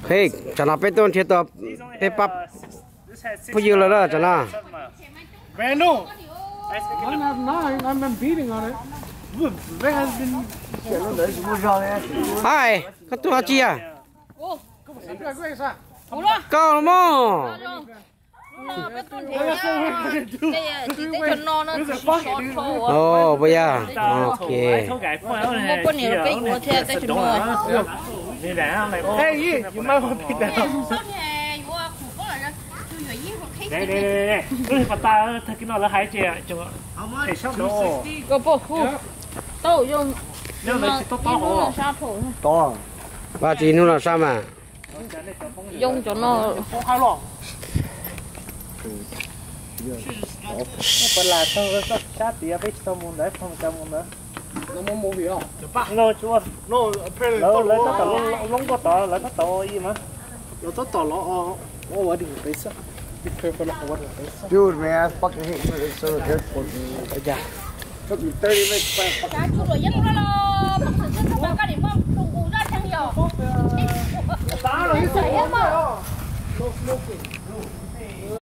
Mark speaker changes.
Speaker 1: Hey, chana pe ton che to pe pap. Put you la chana.
Speaker 2: Brand new. I'm beating on it. There has been.
Speaker 1: Hi, có tua chi à? Cao mà. Oh, bây giờ. Ok.
Speaker 2: Hey, you might want to pick that up. Đây, bà ta thấy cái nó là hai trẻ cho thể sắp nó.
Speaker 3: Có bộ khu. Tao dùng.
Speaker 2: Nhưng mà to hổ.
Speaker 1: To. Ba chị nó là sao mà?
Speaker 3: Dùng cho nó.
Speaker 2: Không khai lọ. Bà là sao nó sát tía biết sao muốn đấy, không sao muốn đấy.
Speaker 4: Nó mua gì không?
Speaker 2: Nó chúa.
Speaker 4: No, apparently.
Speaker 2: Nó lấy tất cả lông có tỏ, lấy tất tỏ gì mà.
Speaker 4: Nó tất tỏ nó what do you face? Be careful of what you face. Dude, man, I fucking hate you. It's so hurtful. Yeah. Took me 30 minutes to
Speaker 3: Cá chua rồi dân đó lo. Bác sĩ cho bà cái điểm không? Đừng ra thằng nhỏ.
Speaker 4: Tá, não é isso?
Speaker 3: Não,
Speaker 4: No smoking.